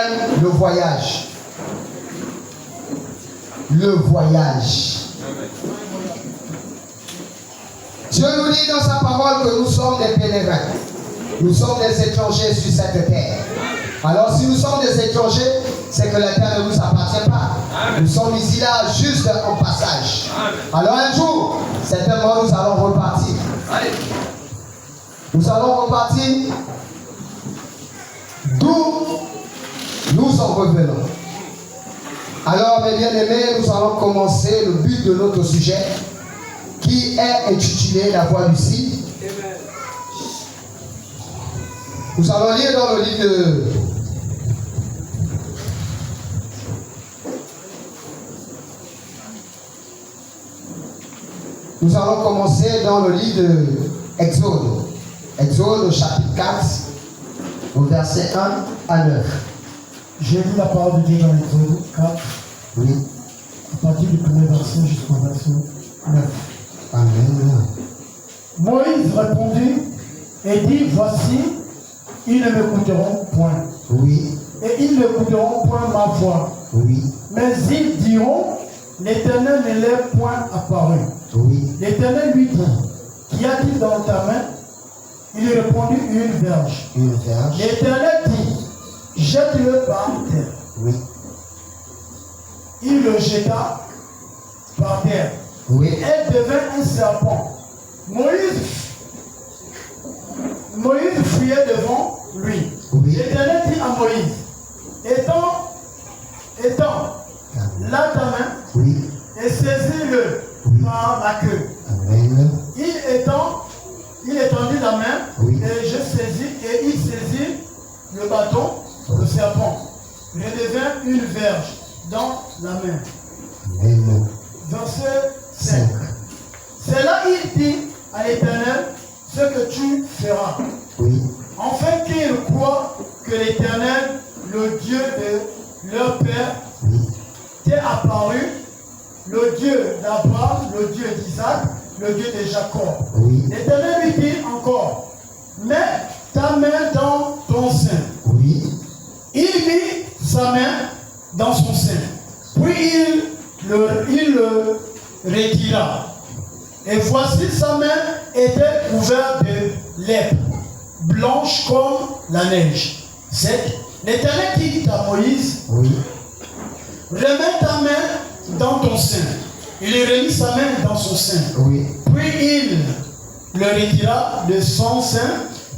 Deuxième, le voyage. Le voyage. Dieu nous dit dans sa parole que nous sommes des pèlerins. Nous sommes des étrangers sur cette terre. Alors si nous sommes des étrangers, c'est que la terre ne nous appartient pas. Nous sommes ici là juste en passage. Alors un jour, certainement nous allons repartir. Nous allons repartir d'où nous en revenons. Alors mes bien-aimés, nous allons commencer le but de notre sujet qui est intitulé La voix du Ciel. Nous allons lire dans le livre de Nous allons commencer dans le livre de Exode. Exode au chapitre 4, au verset 1 à 9. J'ai lu la parole de Dieu dans Exode 4, Oui. à partir du premier verset jusqu'au verset 9. Amen. Moïse répondit et dit, voici, ils ne m'écouteront point. Oui. Et ils n'écouteront point ma voix. Oui. Mais ils diront, l'Éternel ne l'est point apparu. Oui. L'Éternel lui dit, qu'y a-t-il dans ta main? Il répondit, une verge. Une verge. L'Éternel dit, jette-le par terre. Oui. Il le jeta par terre. Oui. Elle devint un serpent. Moïse fuyait devant lui. Oui. L'Éternel dit à Moïse, étends là ta main Oui. et saisis-le par la queue. Amen. Il étendit la main Oui. et il saisit le bâton, le serpent. Il redevint une verge dans la main. Amen. Verset 5. 5. C'est là il dit à l'Éternel ce que tu feras. Oui. Afin qu'ils croient que l'Éternel, le Dieu de leur père, Oui. t'est apparu, le Dieu d'Abraham, le Dieu d'Isaac, le Dieu de Jacob. Oui. L'Éternel lui dit encore, mets ta main dans ton sein. Oui. Il mit sa main dans son sein. Puis il le retira. Et voici sa main était couverte de lèpre, blanche comme la neige. 7. L'Éternel dit à Moïse, Oui. remets ta main dans ton sein. Il remit sa main dans son sein. Oui. Puis il le retira de son sein.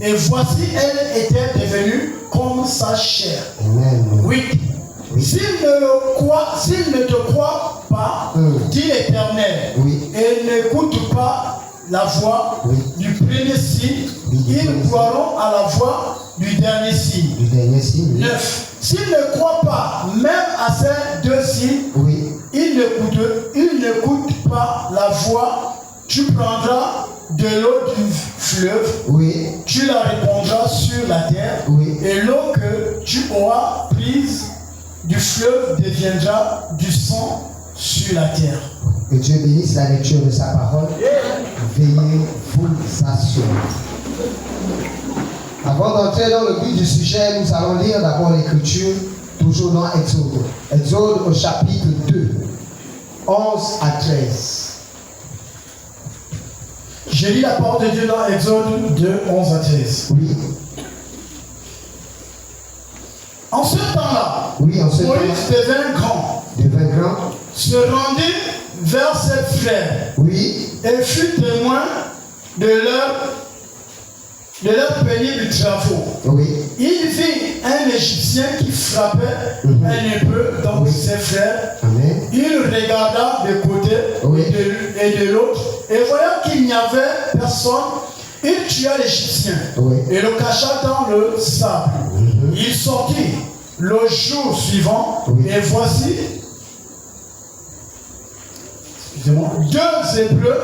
Et voici, elle était devenue comme sa chair. Amen. 8. S'il ne te croit pas, dit l'Éternel, Oui. et n'écoute pas la voix du premier signe, ils croiront à la voix du dernier signe. Du dernier signe. 9. S'il ne croit pas, même à ces deux signes, Oui. il n'écoute pas la voix, tu prendras de l'eau du fleuve, Oui. tu la répandras sur la terre, Oui. et l'eau que tu auras prise du fleuve deviendra du sang sur la terre. Que Dieu bénisse la lecture de sa parole. Veillez vous assurer. Avant d'entrer dans le but du sujet, nous allons lire d'abord l'écriture, toujours dans Exode. Exode au chapitre 2, 11 à 13. Je lis la parole de Dieu dans Exode 2, 11 à 13. Oui. En ce temps-là, Oui, en ce Moïse temps-là, devint grand, devint grand. se rendit vers ses frères Oui. et fut témoin de leur pénible travaux. Oui. Il vit un Égyptien qui frappait un Hébreu, donc ses frères. Amen. Il regarda de côté et de l'autre, et voyant qu'il n'y avait personne, il tua l'Égyptien et le cacha dans le sable. Il sortit le jour suivant, et voici, deux Hébreux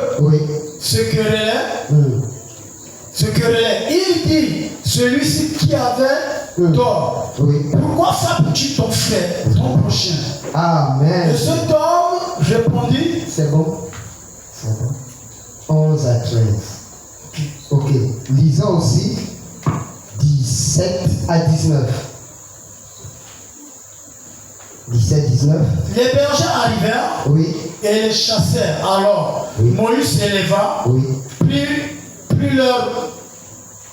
se querellaient. Il dit, celui-ci qui avait tort, pourquoi frappes-tu ton frère, ton prochain? Amen. Et cet homme répondit, c'est bon. C'est bon. 11 à 13. Ok. Lisons aussi 17 à 19. 17, 19. Les bergers arrivèrent Oui. et les chassèrent. Alors Oui. Moïse s'éleva, Oui. prit leur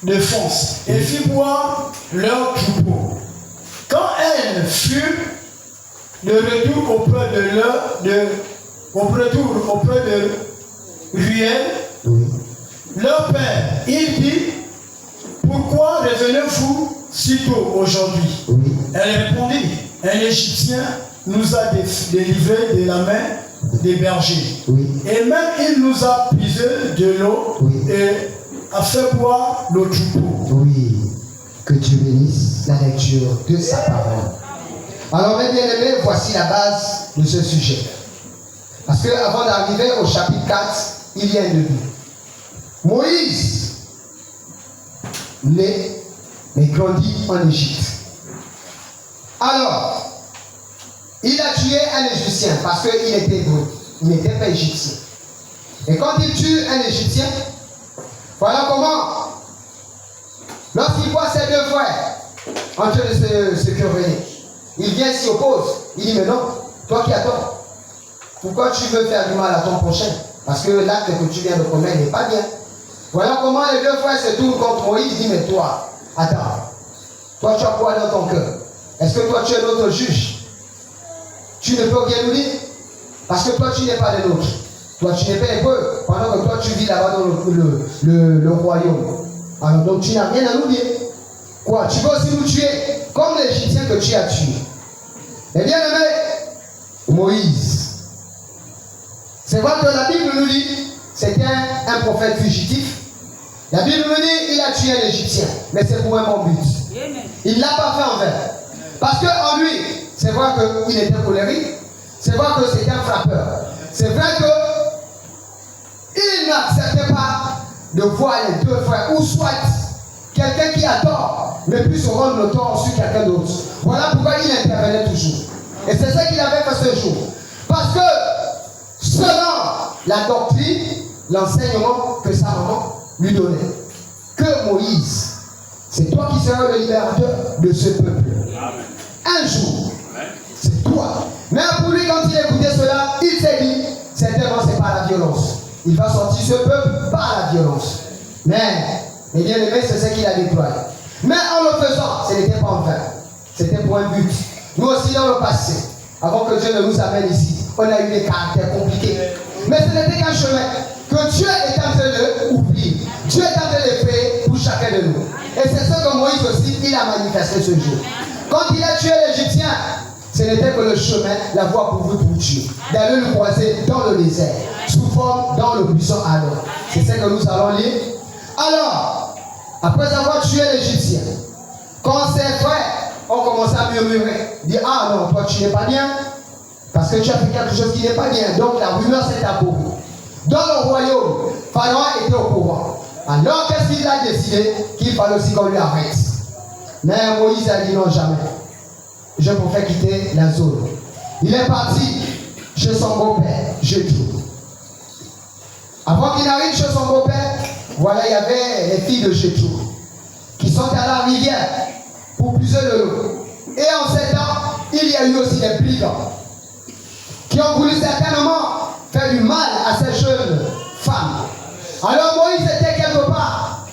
défense et fit boire leur troupeau. Quand elle fut de retour auprès de Ruel, Oui. leur père, il dit, pourquoi revenez-vous si tôt aujourd'hui? Oui. Elle répondit, un Égyptien nous a délivrés de la main des bergers. Oui. Et même il nous a puisé de l'eau Oui. et a fait boire le troupeau. Oui. Que Dieu bénisse la lecture de sa parole. Alors, mes bien-aimés, voici la base de ce sujet. Parce que avant d'arriver au chapitre 4, il y a un début. Moïse, né, mais grandit en Égypte. Alors, il a tué un Égyptien parce qu'il était hébreu. Il n'était pas égyptien. Et quand il tue un Égyptien, voilà comment, lorsqu'il voit ses deux frères en train de se quereller, il vient s'y oppose. Il dit, mais non, toi qui as tort, pourquoi tu veux faire du mal à ton prochain? Parce que l'acte que tu viens de commettre n'est pas bien. Voilà comment les deux frères se tournent contre Moïse. Il dit, mais toi, attends, toi tu as quoi dans ton cœur? Est-ce que toi tu es notre juge? Tu ne peux rien nous dire? Parce que toi tu n'es pas des nôtres. Toi tu n'es pas hébreu, pendant que toi tu vis là-bas dans le royaume. Alors donc tu n'as rien à nous dire. Quoi? Tu veux aussi nous tuer comme l'Égyptien que tu as tué. Eh bien aimé, Moïse. C'est vrai que la Bible nous dit, c'était un prophète fugitif. La Bible nous dit, il a tué un Égyptien, mais c'est pour un bon but. Il ne l'a pas fait en vain. Parce qu'en lui, c'est vrai qu'il était colérique, c'est vrai que c'était un frappeur. C'est vrai qu'il n'acceptait pas de voir les deux frères, ou soit quelqu'un qui a tort, mais puisse rendre le tort sur quelqu'un d'autre. Voilà pourquoi il intervenait toujours. Et c'est ça qu'il avait fait ce jour. Parce que, selon la doctrine, l'enseignement que sa maman lui donnait, que Moïse, c'est toi qui seras le libérateur de ce peuple. Amen. Un jour, c'est toi. Mais pour lui, quand il écoutait cela, il s'est dit, certainement c'est par la violence. Il va sortir ce peuple par la violence. Mais, les bien-aimés, c'est ce qu'il a déployé. Mais en le faisant, ce n'était pas en vain. C'était pour un but. Nous aussi, dans le passé, avant que Dieu ne nous amène ici, on a eu des caractères compliqués. Mais ce n'était qu'un chemin que Dieu est en train d'ouvrir. Dieu est en train de faire pour chacun de nous. Et c'est ce que Moïse aussi, il a manifesté ce jour. Quand il a tué l'Égyptien, ce n'était que le chemin, la voie pour vous pour Dieu. D'aller le croiser dans le désert, sous forme dans le buisson alors. C'est ce que nous allons lire. Alors, après avoir tué l'Égyptien, quand ses frères ont commencé à murmurer, dire, ah non, toi tu n'es pas bien, parce que tu as fait quelque chose qui n'est pas bien. Donc la rumeur s'est appauvrie. Dans le royaume, Pharaon était au courant. Alors qu'est-ce qu'il a décidé? Qu'il fallait aussi qu'on lui arrête. Mais Moïse a dit non, jamais. Je préfère quitter la zone. Il est parti chez son beau-père, Jéthro. Avant qu'il n'arrive chez son beau-père, voilà, il y avait les filles de Jéthro qui sont à la rivière pour puiser de l'eau. Et en ces temps, il y a eu aussi des brigands qui ont voulu certainement faire du mal à ces jeunes femmes. Alors Moïse était quelque part,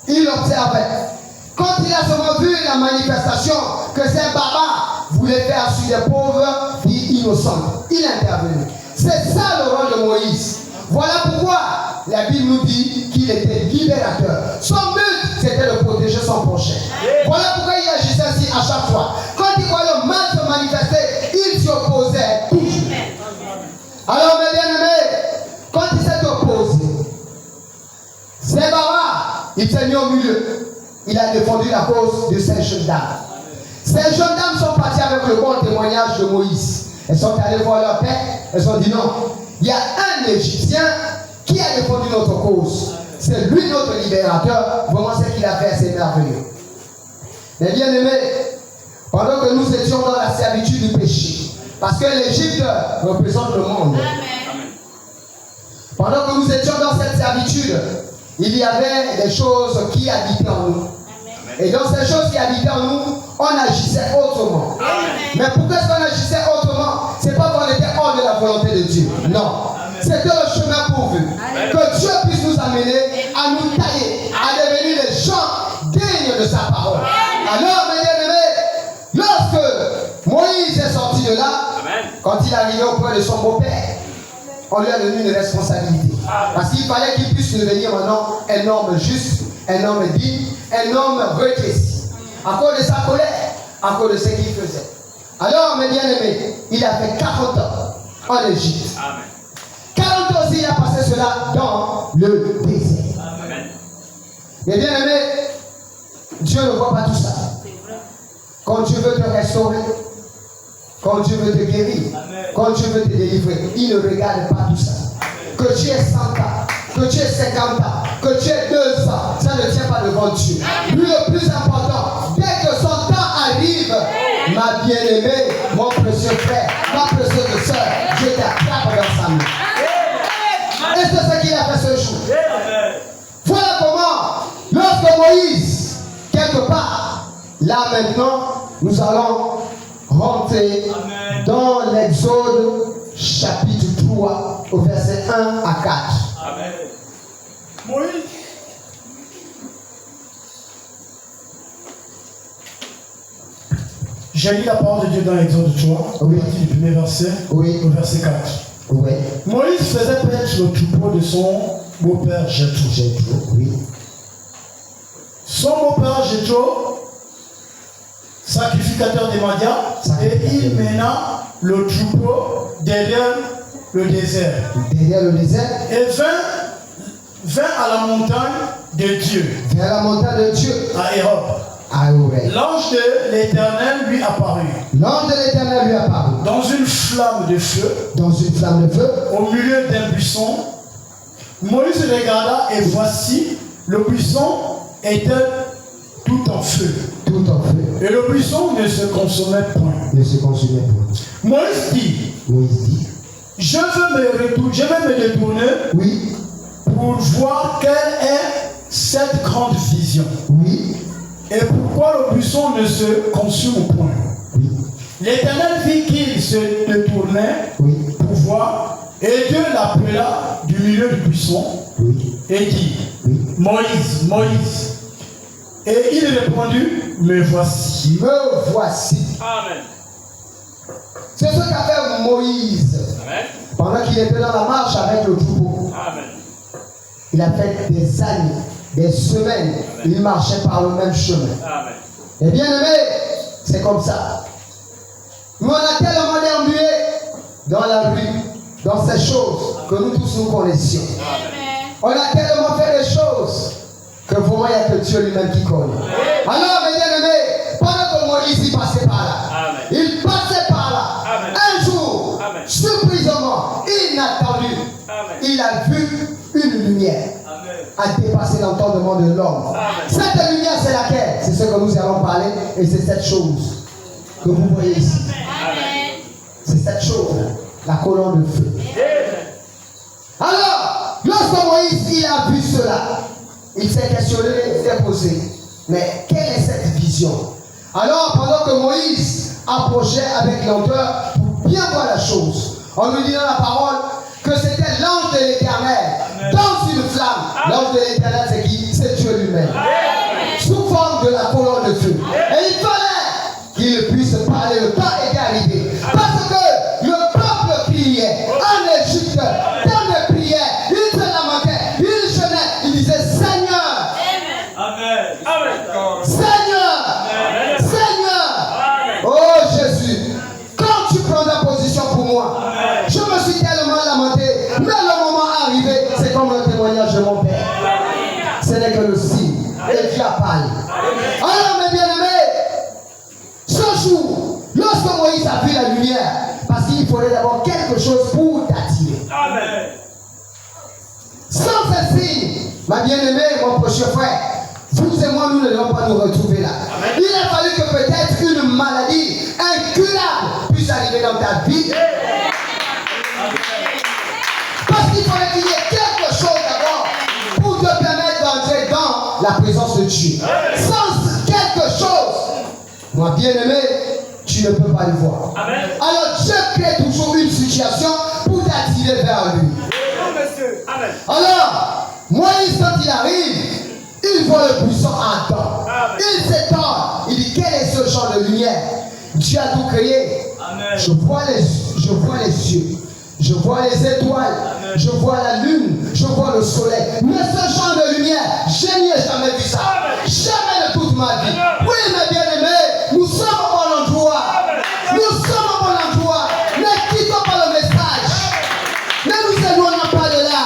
il observait. Quand il a seulement vu la manifestation que ces barbares voulaient faire sur des pauvres filles innocentes, il est intervenu. C'est ça le rôle de Moïse. Voilà pourquoi la Bible nous dit qu'il était libérateur. Son but, c'était de protéger son prochain. Voilà pourquoi il agissait ainsi à chaque fois. Quand il voyait le mal se manifester, il s'y opposait toujours. Alors, mes bien-aimés, quand il s'est opposé, ces barbares, il s'est mis au milieu. Il a défendu la cause de ces jeunes dames. Ces jeunes dames sont parties avec le bon témoignage de Moïse. Elles sont allées voir leur père. Elles ont dit non. Il y a un Égyptien qui a défendu notre cause. C'est lui notre libérateur. Vraiment, ce qu'il a fait, c'est merveilleux. Mais bien aimés, pendant que nous étions dans la servitude du péché, parce que l'Égypte représente le monde. Pendant que nous étions dans cette servitude, il y avait des choses qui habitaient en nous. Et dans ces choses qui habitaient en nous, on agissait autrement. Mais pourquoi est-ce qu'on agissait là, quand il est arrivé auprès de son beau-père, on lui a donné une responsabilité. Parce qu'il fallait qu'il puisse devenir maintenant un homme juste, un homme digne, un homme requéci. À cause de sa colère, à cause de ce qu'il faisait. Alors, mes bien-aimés, il a fait 40 ans en Égypte. 40 ans aussi, il a passé cela dans le désert. Mes bien-aimés, Dieu ne voit pas tout ça. Quand Dieu veut te restaurer, quand Dieu veut te guérir, quand Dieu veut te délivrer, il ne regarde pas tout ça. Que tu aies 100 ans, que tu aies 50 ans, que tu aies 2 ans, ça ne tient pas devant Dieu. Lui, le plus important, dès que son temps arrive, ma bien-aimée, mon précieux frère, ma précieuse soeur, je t'attrape dans sa main. Et c'est ce qu'il a fait ce jour. Voilà comment, lorsque Moïse, quelque part, là maintenant, nous allons rentrer dans l'Exode chapitre 3 au verset 1 à 4. Amen. Moïse. J'ai lu la parole de Dieu dans l'Exode 3, au premier verset, au verset 4. Oui. Moïse faisait paître le troupeau de son beau-père Jéthro. Oui. Son beau-père Jéthro, sacrificateur des Madians, et il mena le troupeau derrière le désert. Derrière le désert. Et vint à la montagne de Dieu. Vers la montagne de Dieu. À Hérob. L'ange de l'Éternel lui apparut. L'ange de l'Éternel lui apparut. Dans une flamme de feu. Dans une flamme de feu. Au milieu d'un buisson. Moïse regarda et voici, le buisson était tout en feu. Tout en feu. Et le buisson ne se consommait point. Ne se consumait point. Moïse dit. Je vais me détourner. Oui. Pour voir quelle est cette grande vision. Oui. Et pourquoi le buisson ne se consume point. Oui. L'Éternel vit qu'il se détournait pour voir, et Dieu l'appela du milieu du buisson et dit, Moïse, Moïse. Et il répondit, me voici. Me voici. Amen. C'est ce qu'a fait Moïse. Amen. Pendant qu'il était dans la marche avec le troupeau. Amen. Il a fait des années, des semaines, il marchait par le même chemin. Amen. Et bien aimé, c'est comme ça. Nous on a tellement déambulé dans la rue, dans ces choses que nous tous nous connaissions. Amen. On a tellement fait des choses que vraiment il n'y a que Dieu lui-même qui connaît. Alors mes bien-aimés, pendant que Moïse y passait par là, Amen. il passait par là. Amen. Un jour, Amen. surprisement, inattendu, Amen. il a vu une lumière à dépasser l'entendement de l'homme. Cette lumière, c'est laquelle? C'est ce que nous allons parler et c'est cette chose que vous voyez ici. Amen. C'est cette chose, la colonne de feu. Alors, lorsque Moïse il a vu cela, il s'est questionné, il s'est posé, mais quelle est cette vision? Alors, pendant que Moïse approchait avec lenteur pour bien voir la chose, on lui dit dans la parole que c'était l'ange de l'Éternel dans une flamme. L'ange de l'Éternel, c'est qui? C'est Dieu lui-même. Sous forme de la colonne de feu. Et il fallait qu'il puisse parler. Le temps était arrivé. Parce que le peuple criait en Égypte, dans les prières, il se lamentait, il jeûnait, il disait Seigneur, Amen. Amen. Seigneur, Seigneur, oh Jésus, quand tu prendras position pour moi, je me suis tellement lamenté, mais le moment arrivé, c'est comme le témoignage de mon père. Ce n'est que le signe, et Dieu a parlé. Alors mes bien-aimés, ce jour, lorsque Moïse a vu la lumière, parce qu'il faudrait d'abord quelque chose pour t'attirer. Amen. Sans ce signe, ma bien-aimée, mon précieux frère, vous et moi, nous ne devons pas nous retrouver là. Amen. Il a fallu que peut-être une maladie incurable puisse arriver dans ta vie. Parce qu'il fallait qu'il y ait quelque chose d'abord pour te permettre d'entrer dans la présence de Dieu. Sans quelque chose, moi bien-aimé, tu ne peux pas le voir. Amen. Alors Dieu crée toujours une situation pour t'attirer vers lui. Amen. Alors, Moïse, quand il arrive, il voit le buisson ardent. Il s'étonne. Il dit, quel est ce genre de lumière? Dieu a tout créé Je vois les cieux. Je vois les étoiles. Amen. Je vois la lune. Je vois le soleil. Mais ce genre de lumière, je n'y ai jamais vu ça. Amen. Jamais de toute ma vie. Amen. Oui, mes bien-aimés, nous sommes au bon endroit. Amen. Nous sommes au bon endroit. Ne quittons pas le message. Ne nous éloignons pas de là.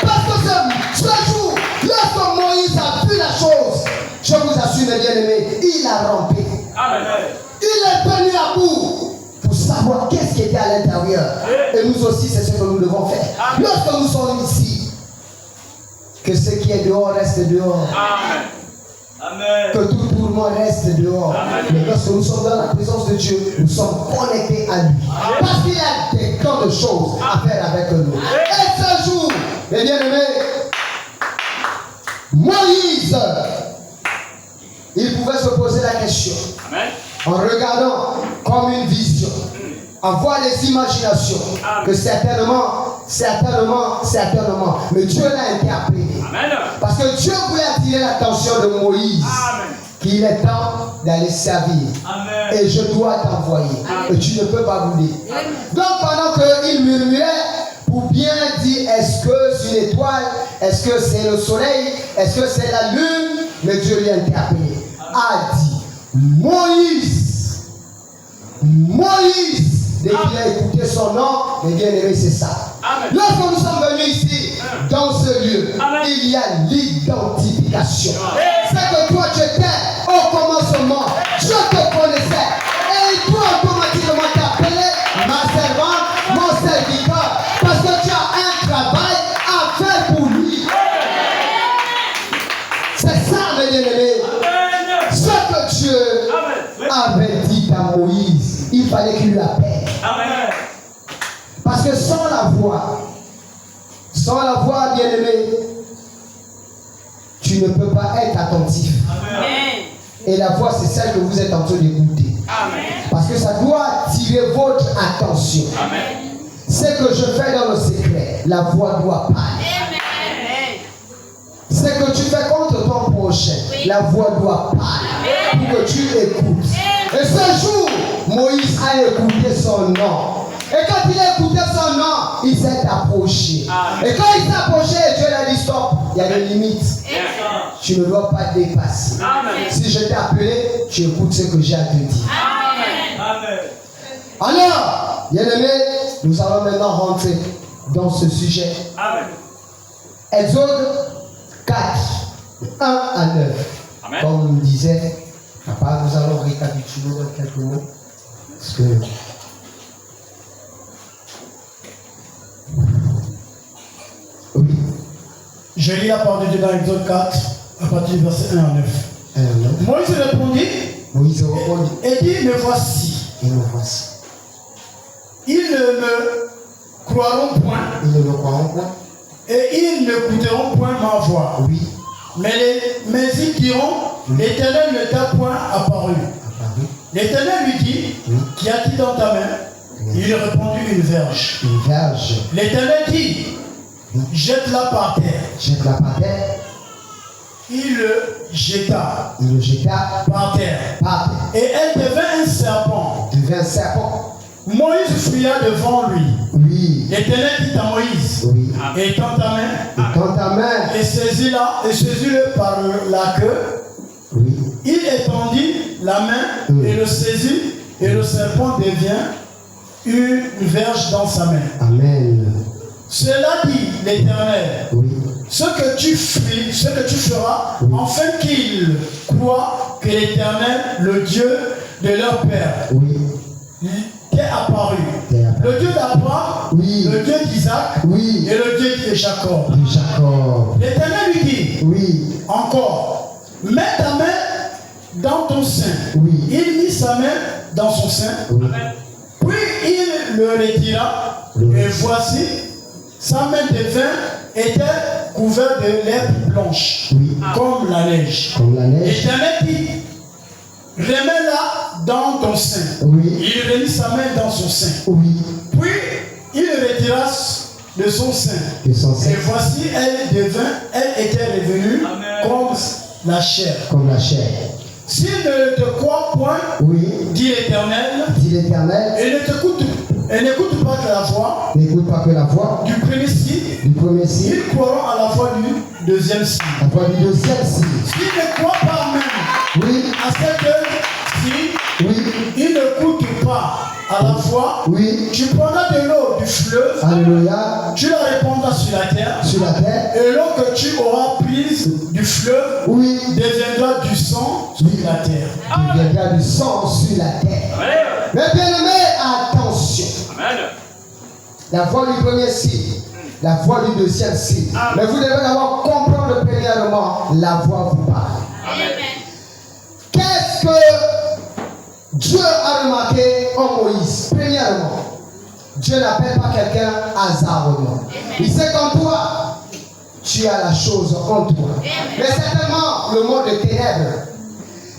Parce que ce jour, lorsque Moïse a vu la chose, je vous assure, mes bien-aimés, il a rampé. Amen. Il est venu à bout pour savoir qu'est-ce qui était à l'intérieur. Et nous aussi, c'est ce que nous devons faire. Amen. Lorsque nous sommes ici, que ce qui est dehors reste dehors. Amen. Amen. Que tout tourment reste dehors. Amen. Mais lorsque nous sommes dans la présence de Dieu, nous sommes connectés à lui. Parce qu'il y a des grandes choses à faire avec nous. Et ce jour, mes bien-aimés, Moïse, il pouvait se poser la question. Amen. En regardant comme une vision, avoir les imaginations, que certainement, mais Dieu l'a interprété. Amen. Parce que Dieu voulait attirer l'attention de Moïse, Amen. qu'il est temps d'aller servir. Amen. Et je dois t'envoyer. Et tu ne peux pas bouder. Donc pendant qu'il murmurait, pour bien dire, est-ce que c'est une étoile, est-ce que c'est le soleil, est-ce que c'est la lune, mais Dieu lui a interpellé, a dit, Moïse, dès qu'il a écouté son nom, mes bien-aimés, c'est ça. Amen. Lorsque nous sommes venus ici, dans ce lieu, Amen. il y a l'identification. Amen. C'est que toi, tu étais au commencement, je te connaissais, et toi, automatiquement, t'appelais ma servante, mon serviteur, parce que tu as un travail à faire pour lui. C'est ça, mes bien-aimés. Amen. Ce que Dieu Amen. avait dit à Moïse, il fallait qu'il lui appelle. Amen. Parce que sans la voix, bien-aimé, tu ne peux pas être attentif. Amen. Et la voix, c'est celle que vous êtes en train d'écouter. Amen. Parce que ça doit attirer votre attention. Amen. Ce que je fais dans le secret, la voix doit parler. Ce que tu fais contre ton prochain, la voix doit parler. Pour que tu écoutes. Et ce jour, Moïse a écouté son nom. Et quand il a écouté son nom, il s'est approché. Amen. Et quand il s'est approché, Dieu lui a dit stop, il y a des limites. Yes. Tu ne dois pas dépasser. Amen. Si je t'ai appelé, tu écoutes ce que j'ai à te dire. Amen. Alors, bien-aimés, nous allons maintenant rentrer dans ce sujet. Amen. Exode 4, 1 à 9. Amen. Comme on disait, papa, nous allons récapituler dans quelques mots. Parce que oui. Je lis la parole de Dieu dans Exode 4, à partir du verset 1 à 9. 1 à 9. Moïse répondit Moïse répondit, et dit, me voici. et nous voici. Ils ne me croiront point Ils ne me croiront point. et ils n'écouteront point ma voix. Oui, Mais ils diront, l'Éternel ne t'a point apparu. apparu, L'Éternel lui dit, Oui. qu'y a-t-il dans ta main? Il répondit, une verge. une verge. L'Éternel dit, jette-la par terre. Jette la par terre. Il le jeta Il le jeta par terre. par terre. Et elle devint un serpent. Il devint un serpent. Moïse fuya devant lui. Oui, L'Éternel dit à Moïse, oui. étends ta main Et dans ta main, et saisis-le par la queue. oui, Il étendit la main et le saisit, et le serpent devient une verge dans sa main. amen. Cela dit l'Éternel, Oui, ce que tu feras, afin qu'ils croient que l'Éternel, le Dieu de leur père, oui, t'est apparu. T'est apparu. Le Dieu d'Abraham, Oui. le Dieu d'Isaac oui. et le Dieu de Jacob. De Jacob. L'Éternel lui dit, Oui, encore, mets ta main dans ton sein. Oui. Il mit sa main dans son sein, oui. puis il le retira, Oui. et voici, sa main était couverte de lèvres blanches, Oui. comme la neige. Comme la neige. L'Éternel dit, remets-la dans ton sein. Oui. Il remit sa main dans son sein. Oui. Puis il retira de son sein. De son sein. Et voici, elle était revenue Amen. comme la chair. Comme la chair. S'il ne te croit point, Oui. dit l'Éternel, Dit l'Éternel. l'Éternel et n'écoute pas que la voix n'écoute pas que la voix du premier signe, du premier signe, ils croiront à la voix du deuxième signe. la voix du deuxième signe. S'ils ne croient pas même Oui, à cette signe, oui, ils n'écoutent pas à la voix. oui. Tu prendras de l'eau du fleuve, Alléluia. tu la répandras sur la terre, Sur la terre. et l'eau que tu auras prise du fleuve Oui. deviendra du sang sur la terre. Il viendra du sang sur la terre. Mais bien aimé, attention. Amen. La voix du premier signe, la voix du deuxième signe. Mais vous devez d'abord comprendre premièrement, la voix vous parle. Amen. Qu'est-ce que Dieu a remarqué en Moïse? Premièrement, Dieu n'appelle pas quelqu'un hasardement. Il sait qu'en toi, tu as la chose en toi. Mais certainement, le monde de ténèbres.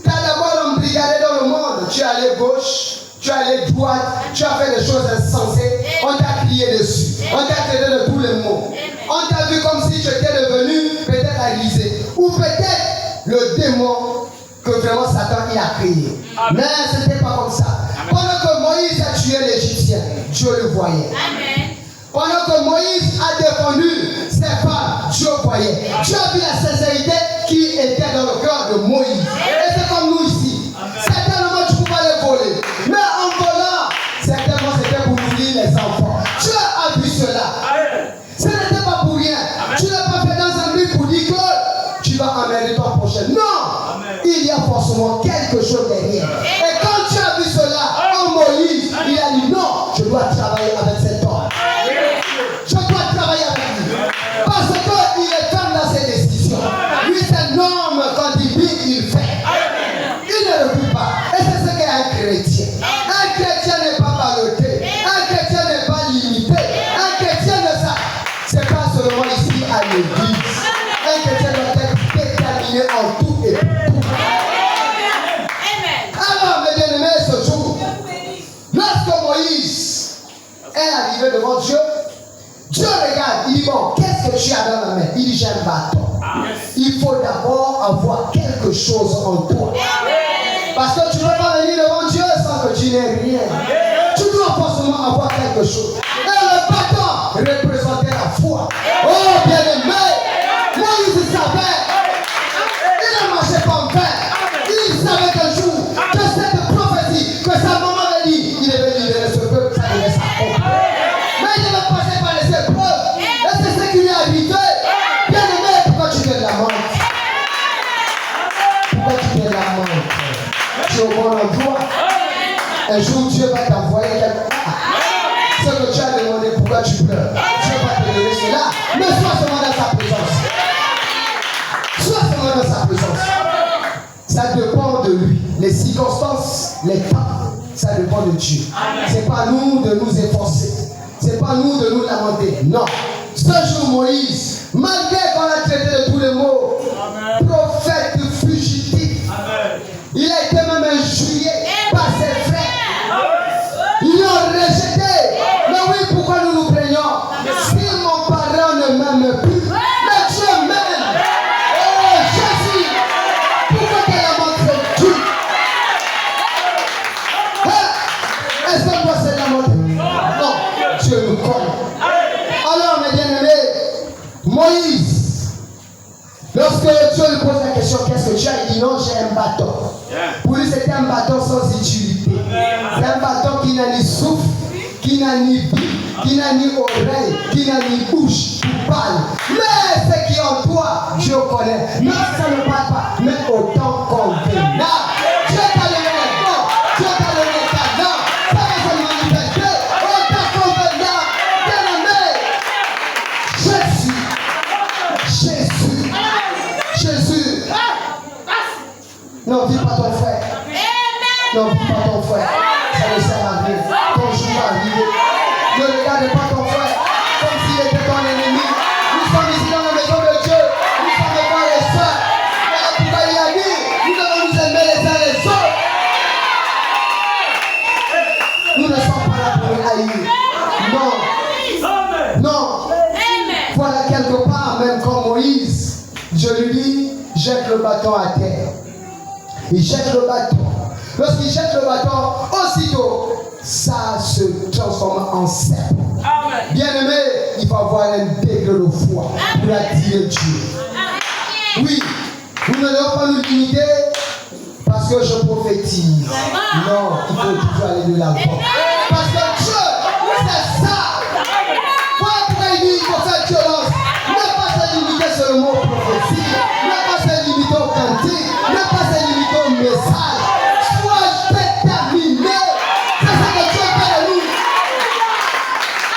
Tu as d'abord embrigadé dans le monde. Tu es allé gauche, tu es allé droite, tu as fait des choses insensées. On t'a crié dessus. On t'a traité de tous les mots. On t'a vu comme si tu étais devenu peut-être aguisé. Ou peut-être le démon que vraiment Satan il a créé. Mais ce n'était pas comme ça. Pendant que Moïse a tué l'Égyptien, Dieu le voyait. Pendant que Moïse a défendu ses femmes, Dieu voyait. Dieu a vu la sincérité qui était dans le cœur de Moïse. Et c'est comme nous ici. Certainement tu pouvais les voler. Mais en volant, certainement c'était pour nourrir les enfants. Dieu a vu cela. Ce n'était pas pour rien. Tu n'as pas fait dans un but pour dire que tu vas emmener ton prochain. Non! Il y a forcément quelque chose derrière. Et quand tu as vu cela en Moïse, il a dit non, je dois travailler avec cet homme. Je dois travailler avec lui. Parce qu'il est ferme dans ses décisions. Lui, c'est un homme, quand il dit, il fait. Il ne recule pas. Et c'est ce qu'est un chrétien. Un chrétien n'est pas ballotté. Un chrétien n'est pas limité. Un chrétien ne ça. C'est pas seulement ici à l'église. Un chrétien doit être déterminé en tout et pour tout. Alors, mes bien-aimés, ce jour, lorsque Moïse est arrivé devant Dieu, Dieu regarde, il dit bon, qu'est-ce que tu as dans la main? Il dit j'ai un bâton. Il faut d'abord avoir quelque chose en toi. Parce que tu ne peux pas venir devant Dieu sans que tu n'aies rien. Tu dois forcément avoir quelque chose. Et le bâton représentait la foi. Oh bien-aimé, Moïse savait. Il ne marchait pas en vain. Il savait qu'un jour, que cette prophétie, que sa maman avait dit, il devait libérer ce peuple, ça devait s'accomplir. Mais il devait passer par les épreuves. Et c'est ce qui lui est arrivé. Bien-aimé, pourquoi tu viens de la mort? Pourquoi tu viens de la mort? Tu es au bon endroit. Un jour, Dieu va t'envoyer quelque part. Ce que tu as demandé, pourquoi tu pleures? Dieu va te donner cela. Mais sois seulement dans sa présence. Sois seulement dans sa présence. Ça dépend de lui. Les circonstances, les temps, ça dépend de Dieu. C'est pas nous de nous efforcer. C'est pas nous de nous lamenter. Non. Ce jour, Moïse, malgré qu'on a traité de tous les mots, prophète fugitif, il a été même injurié par ses frères. Ils l'ont rejeté. Mais oui, pourquoi nous nous plaignons? Si mon parent ne m'aime plus, mais Dieu m'aime. Oh Jésus, pourquoi tu l'as montré Dieu? Est-ce qu'on doit se lamenter? Non, Dieu nous connaît. Alors mes bien-aimés, Moïse, lorsque Dieu lui pose la question, qu'est-ce que tu as? Il dit non, j'ai un bâton. Pour lui, c'était un bâton sans utilité. C'est un bâton qui n'a ni souffle, qui n'a ni vie, qui n'a ni oreille, qui n'a ni bouche, qui parle. Mais ce qui est en toi, Dieu connaît. Non, ça ne parle pas, mais autant convenable. Dieu t'a donné le don, Dieu t'a donné le talent, ça va se manifester, autant convenable. Bien-aimé, Jésus. Non, vis pas ton frère. Non, vis pas ton frère. Ça ne sert à rien. Ton jour va arriver. Ne regarde pas ton frère comme s'il était ton ennemi. Nous sommes ici dans la maison de Dieu. Nous sommes devant les soeurs. Voilà pourquoi il a dit, nous devons nous aimer les uns les autres. Nous ne sommes pas là pour nous haïr. Non. Non. Voilà quelque part, même comme Moïse, je lui dis, jette le bâton à terre. Il jette le bâton. Lorsqu'il jette le bâton, aussitôt, ça se transforme en serpent. Amen. Bien-aimé, il faut avoir un degré de foi pour attirer Dieu. Oui, vous ne devez pas nous limiter parce que je prophétise. Non, il faut toujours aller de l'avant. Parce que Dieu, c'est ça. Voilà pourquoi il dit qu'il faut faire violence. Ne pas se limiter sur le mot prophétie. Ne pas se limiter au cantique. Ne pas se limiter au message. Sois déterminé. C'est ça que Dieu fait de nous.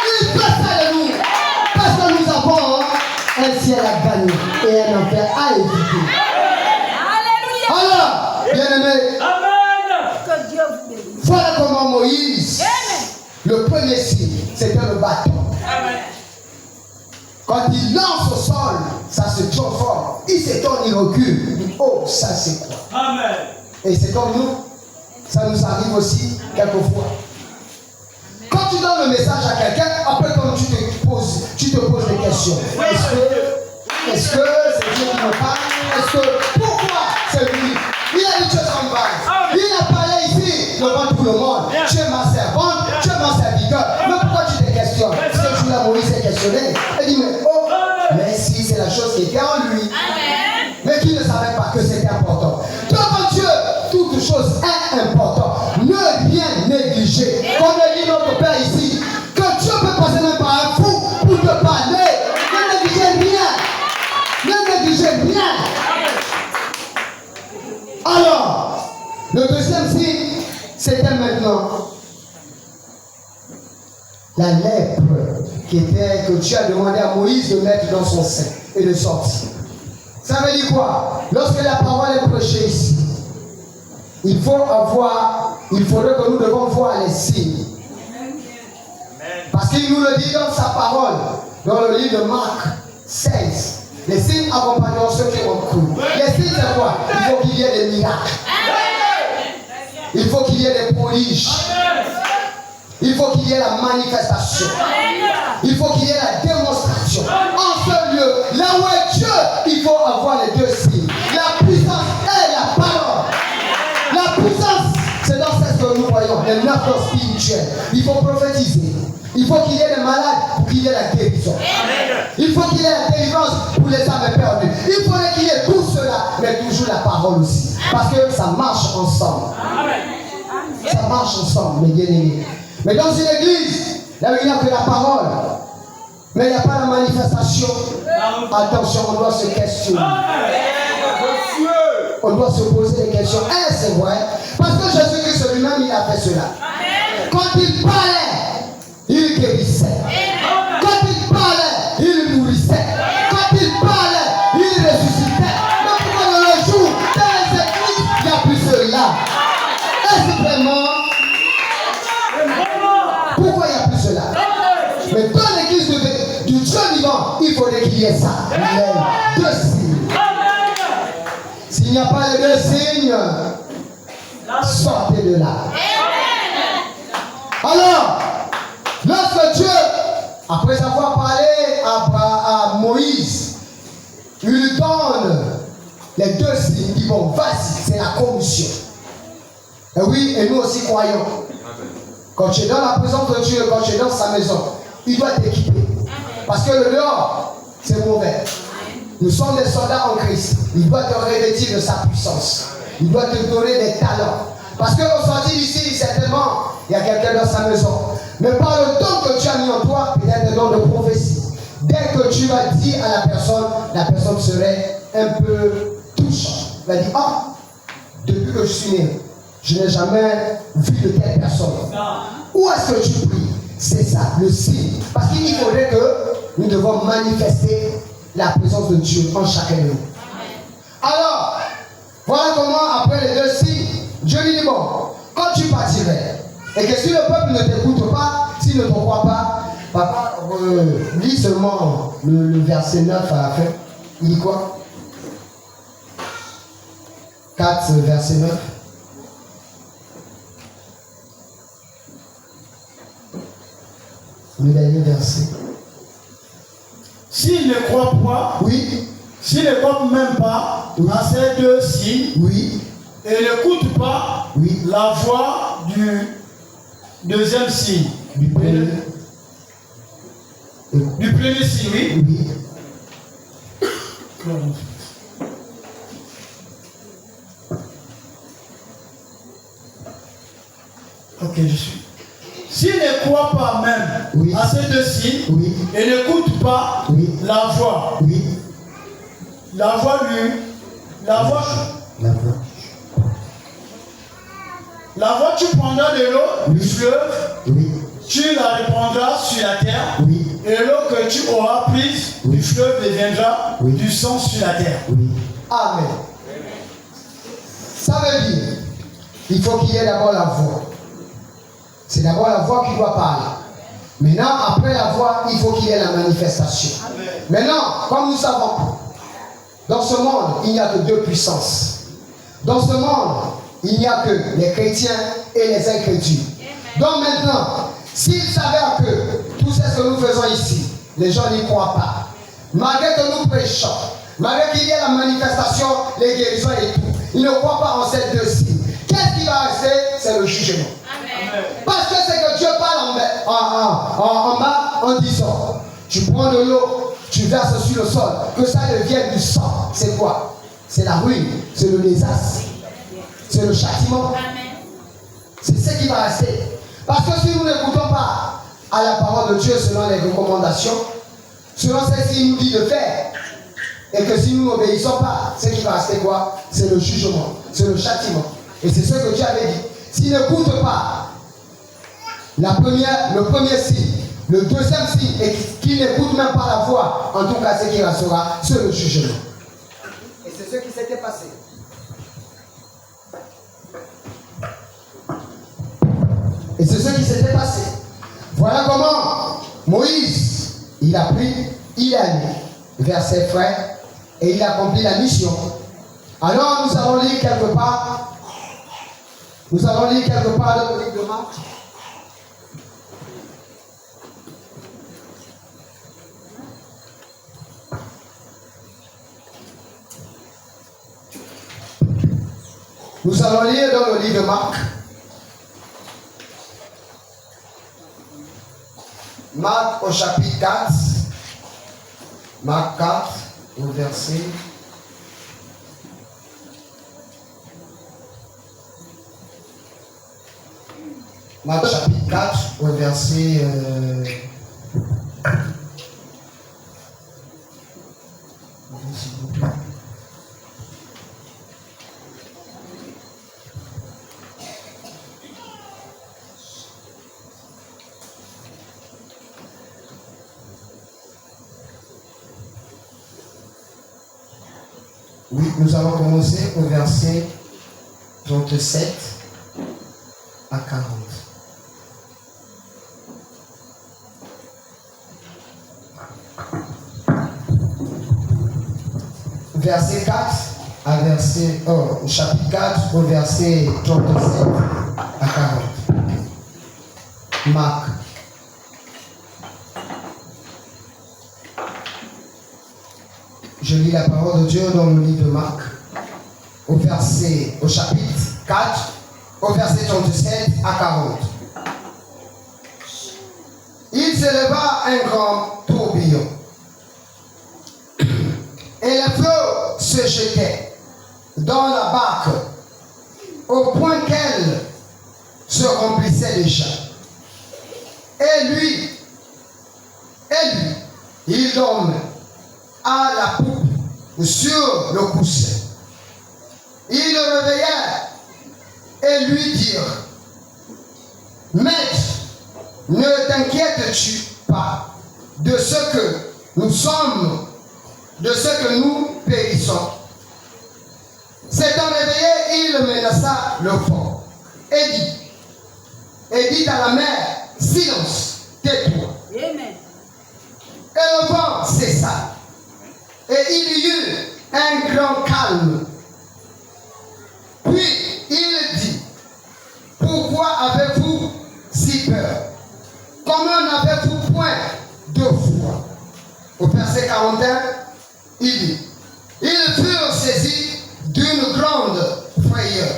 Il fait ça de nous. Parce que nous avons un ciel à gagner et un enfer à éviter. Alors, bien-aimé, voilà comment Moïse, le premier signe, c'était le bâton. Quand il lance au sol, ça se transforme. Il s'étonne, il recule. Il dit, oh, ça c'est quoi? Amen. Et c'est comme nous, ça nous arrive aussi quelquefois. Quand tu donnes le message à quelqu'un, après quand tu te poses des questions. Est-ce que c'est Dieu qui me parle? Est-ce que pourquoi c'est lui? Il a dit choses comme ça. Il a parlé ici devant tout le monde. Tu es ma servante, tu es mon serviteur. Mais pourquoi tu te questionnes? Ce jour-là, Moïse s'est questionné. Il dit, mais si c'est la chose qui était en lui. Mais qui ne savait pas que c'était important. Devant Dieu, toute chose est importante. Ne rien négliger. Comme le dit notre Père ici, que Dieu peut passer même par un fou pour te parler. Ne négligez rien. Ne négligez rien. Alors, le deuxième signe, c'était maintenant la lèpre que Dieu a demandé à Moïse de mettre dans son sein et de sortir. Ça veut dire quoi? Lorsque la parole est prêchée ici, il faudrait que nous devons voir les signes. Parce qu'il nous le dit dans sa parole, dans le livre de Marc 16. Les signes accompagneront ceux qui ont cru. Les signes, c'est quoi? Il faut qu'il y ait des miracles. Il faut qu'il y ait des prodiges. Il faut qu'il y ait la manifestation. Il faut qu'il y ait la démonstration. En ce lieu, là où est Dieu, il faut avoir les deux signes. La puissance et la parole. La puissance, c'est dans ce que nous voyons, les 9 dons spirituels. Il faut prophétiser. Il faut qu'il y ait des malades pour qu'il y ait la guérison. Il faut qu'il y ait la délivrance pour les âmes perdues. Il faudrait qu'il y ait tout cela, mais toujours la parole aussi. Parce que ça marche ensemble. Ça marche ensemble, mes bien-aimés. Mais dans une église, là où il n'y a que la parole, mais il n'y a pas la manifestation, attention, on doit se questionner. On doit se poser des questions. C'est vrai. Parce que Jésus-Christ lui-même, il a fait cela. Quand il parlait, il guérissait. Quand il parlait, il nourrissait. Quand il parlait, il ressuscitait. Mais pourquoi dans le jour, dans les églises, il n'y a plus cela? Est-ce vraiment? Pourquoi il n'y a plus cela? Mais dans l'église du Dieu vivant, il faudrait qu'il y ait ça. Les deux signes. S'il n'y a pas les deux signes, sortez de là. Alors, lorsque Dieu, après avoir parlé à Moïse, il lui donne les deux signes, il dit bon, vas-y, c'est la commission. Et oui, et nous aussi croyons. Quand tu es dans la présence de Dieu, quand tu es dans sa maison, il doit t'équiper. Parce que le dehors, c'est mauvais. Nous sommes des soldats en Christ. Il doit te revêtir de sa puissance. Il doit te donner des talents. Parce qu'au sortir d'ici, certainement, il y a quelqu'un dans sa maison. Mais par le don que tu as mis en toi, peut-être le don de prophétie. Dès que tu vas dire à la personne serait un peu touchante. Elle va dire, ah, depuis que je suis né, je n'ai jamais vu de telle personne. Où est-ce que tu pries? C'est ça, le signe. Parce qu'il faudrait que nous devons manifester la présence de Dieu en chacun de nous. Alors, voilà comment, après les deux signes, Dieu lui dit, bon, quand tu partirais, et que si le peuple ne t'écoute pas, s'il ne te croit pas, papa, lis seulement le verset 9 à la fin. Il dit quoi? 4, verset 9. Le dernier verset. S'il ne croit pas, oui. S'il ne croit même pas à ces deux signes, oui. Et n'écoute pas oui. la voix du deuxième signe. Du premier. Du premier signe, oui. Oui. Ok, je suis. S'il ne croit pas même Oui. à ces deux signes, Oui. et n'écoute pas Oui. la voix, Oui. la voix, La voix. tu prendras de l'eau du fleuve, Oui. tu la répandras sur la terre, Oui. et l'eau que tu auras prise du fleuve deviendra Oui. du sang sur la terre. Oui. Amen. Ça veut dire, il faut qu'il y ait d'abord la voix. C'est d'abord la voix qui doit parler. Maintenant, après la voix, il faut qu'il y ait la manifestation. Maintenant, comme nous savons, dans ce monde, il n'y a que deux puissances. Dans ce monde, il n'y a que les chrétiens et les incrédules. Donc maintenant, s'il s'avère que tout ce que nous faisons ici, les gens n'y croient pas, malgré que nous prêchons, malgré qu'il y ait la manifestation, les guérisons et tout, ils ne croient pas en ces deux signes. Qu'est-ce qui va rester? C'est le jugement. Amen. Parce que c'est que Dieu parle en bas en disant, tu prends de l'eau, tu verses sur le sol, que ça devienne du sang. C'est quoi? C'est la ruine, c'est le désastre, c'est le châtiment. C'est ce qui va rester. Parce que si nous n'écoutons pas à la parole de Dieu selon les recommandations, selon ce qu'il nous dit de faire, et que si nous n'obéissons pas, ce qui va rester quoi? C'est le jugement, c'est le châtiment. Et c'est ce que Dieu avait dit. S'il n'écoute pas le premier signe, le deuxième signe, et qu'il n'écoute même pas la voix, en tout cas ce qui restera, c'est le jugement. Et c'est ce qui s'était passé. Et c'est ce qui s'était passé. Voilà comment Moïse, il a pris, il est allé vers ses frères et il a accompli la mission. Alors nous allons lire quelque part dans le livre de Marc. Nous allons lire dans le livre de Marc. Marc au chapitre 4. Marc 4 au verset. Marc chapitre 4 au verset. Oui, nous allons commencer au verset 37 à 40. Verset 4 à chapitre 4 au verset 37 à 40. Marc. Je lis la parole de Dieu dans le livre de Marc, au chapitre 4, au verset 37 à 40. Il s'éleva un grand tourbillon, et les flots se jetaient dans la barque, au point qu'elle se remplissait déjà. Et lui, il dormait à la poupe sur le coussin. Ils le réveillèrent et lui dirent, Maître, ne t'inquiètes-tu pas de ce que nous sommes, de ce que nous périssons? S'étant réveillé, il menaça le vent et dit à la mer, silence, tais-toi. Amen. Et le vent cessa. Et il y eut un grand calme. Puis il dit, pourquoi avez-vous si peur? Comment n'avez-vous point de foi? Au verset 41, il dit, ils furent saisis d'une grande frayeur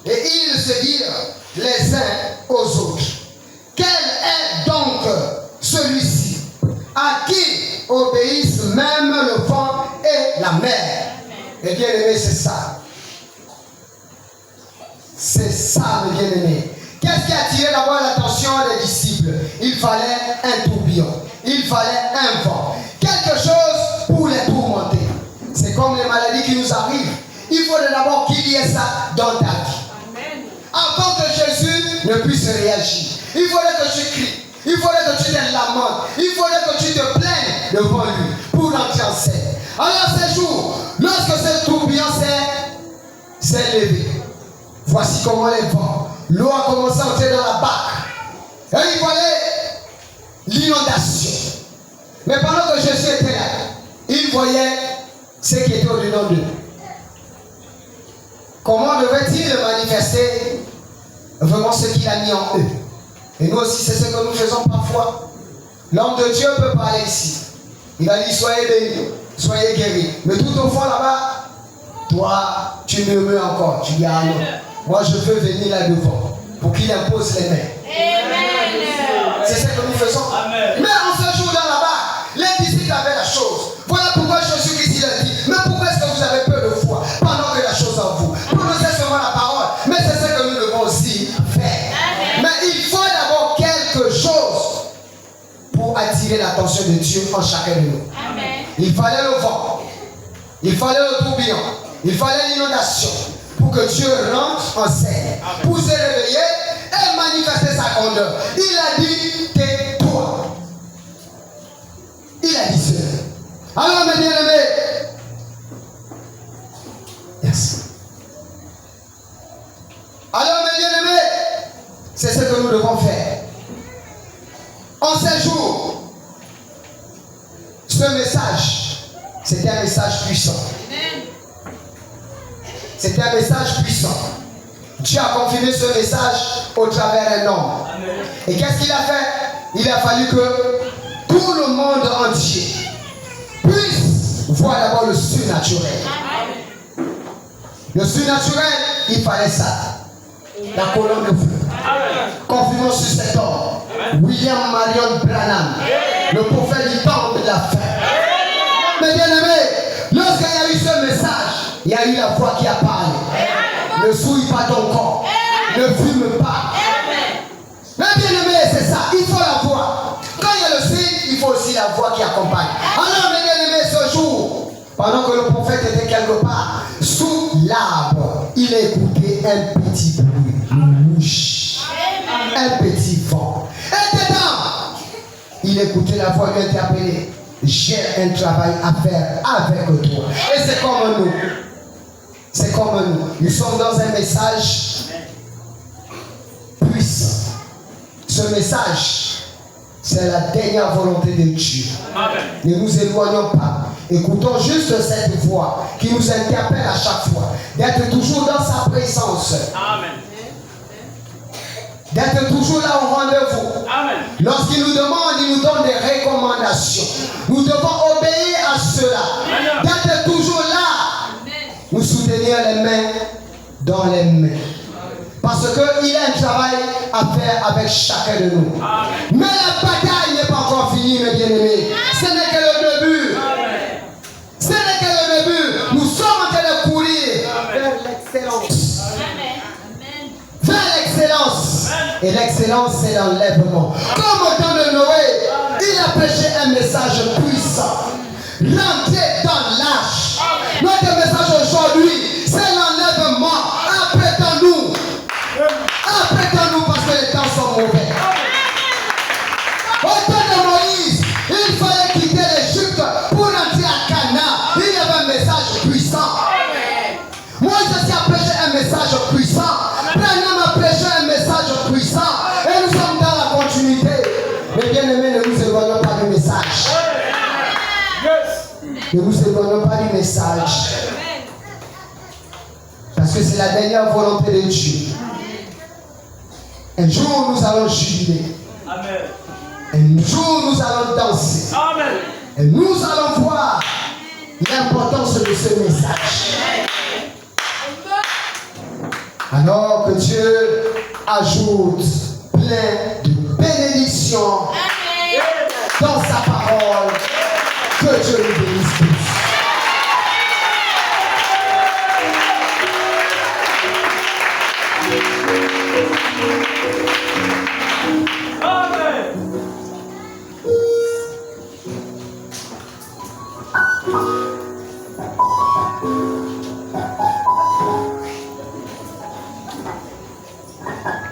et ils se dirent les uns aux autres, obéissent même le vent et la mer. Et bien aimé, c'est ça. C'est ça, mes bien-aimés. Qu'est-ce qui a attiré d'abord l'attention des disciples? Il fallait un tourbillon. Il fallait un vent. Quelque chose pour les tourmenter. C'est comme les maladies qui nous arrivent. Il faut d'abord qu'il y ait ça dans ta vie. Amen. Avant que Jésus ne puisse réagir. Il faudrait que tu cries. Il faudrait que tu te lamentes. Il faudrait que tu te plaignes devant lui pour l'entrer en scène. Alors ces jours, lorsque ce tourbillon s'est levé, voici comment les vents, l'eau a commencé à entrer dans la barque. Et il voyait l'inondation. Mais pendant que Jésus était là, il voyait ce qui était au-dedans d'eux. Comment devait-il manifester vraiment ce qu'il a mis en eux? Et nous aussi, c'est ce que nous faisons parfois. L'homme de Dieu peut parler ici. Il va dire, soyez bénis, soyez guéris. Mais tout au fond là-bas, toi, tu murmures encore. Tu dis, ah non, moi je veux venir là devant pour qu'il impose les mains. Amen. C'est ce que nous faisons. Amen. Mais en ce jour-là là-bas, les disciples avaient la chose. Voilà pourquoi Jésus-Christ a dit, mais pourquoi est-ce que vous avez peu de foi pendant que la chose en vous? Prononcez seulement la parole. Mais c'est ce que nous devons aussi faire. Amen. Mais il faut d'abord quelque chose pour attirer l'attention de Dieu en chacun de nous. Amen. Il fallait le vent. Il fallait le tourbillon. Il fallait l'inondation pour que Dieu rentre en scène. Amen. Pour se réveiller et manifester sa grandeur. Il a dit, tais-toi. Il a dit cela. Alors mes bien-aimés, yes. Alors mes bien-aimés, c'est ce que nous devons faire. En ces jours, ce message, c'était un message puissant. C'était un message puissant. Dieu a confirmé ce message au travers d'un homme. Et qu'est-ce qu'il a fait? Il a fallu que tout le monde entier puisse voir d'abord le surnaturel. Le surnaturel, il fallait ça. La colonne de feu. Confirmons sur cet homme. William Marion Branham, le prophète du temps de la fin. Mais bien aimé, lorsqu'il y a eu ce message, il y a eu la voix qui a parlé. Ne souille pas ton corps. Ne fume pas. Mais bien aimé, c'est ça. Il faut la voix. Quand il y a le signe, il faut aussi la voix qui accompagne. Alors, mes bien aimé, ce jour, pendant que le prophète était quelque part, sous l'arbre, il a écouté un petit bruit. Une mouche. Un petit vent. Et dedans, il écoutait la voix qui interpellait. J'ai un travail à faire avec toi. Et c'est comme nous. C'est comme nous. Nous sommes dans un message puissant. Ce message, c'est la dernière volonté de Dieu. Amen. Ne nous éloignons pas. Écoutons juste cette voix qui nous interpelle à chaque fois. D'être toujours dans sa présence. Amen. D'être toujours là au rendez-vous. Lorsqu'il nous demande, il nous donne des recommandations. Nous devons obéir à cela. D'être toujours là. Nous soutenir les mains dans les mains. Parce qu'il a un travail à faire avec chacun de nous. Amen. Mais la bataille n'est pas encore finie, mes bien-aimés. Ce n'est que le début. Amen. Ce n'est que le début. Nous sommes en train de courir vers l'excellence. Vers l'excellence. Et l'excellence, c'est l'enlèvement. Comme au temps de Noé, il a prêché un message puissant. Rentrez dans l'âge. Notre message aujourd'hui, c'est l'enlèvement. Apprêtons-nous. Apprêtons-nous parce que les temps sont mauvais. Au temps de Moïse, il fallait quitter l'Égypte pour entrer à Canaan. Il y avait un message puissant. Moi, je suis à prêcher un message puissant. Branham a prêché un message puissant. Et nous sommes dans la continuité. Mais bien aimés, ne nous éloignons pas du message. Ne nous éloignons pas du message. Parce que c'est la dernière volonté de Dieu. Un jour, nous allons jubiler. Amen. Un jour, nous allons danser. Amen. Et nous allons voir l'importance de ce message. Alors que Dieu ajoute plein de bénédictions dans sa parole Dieu nous bénisse.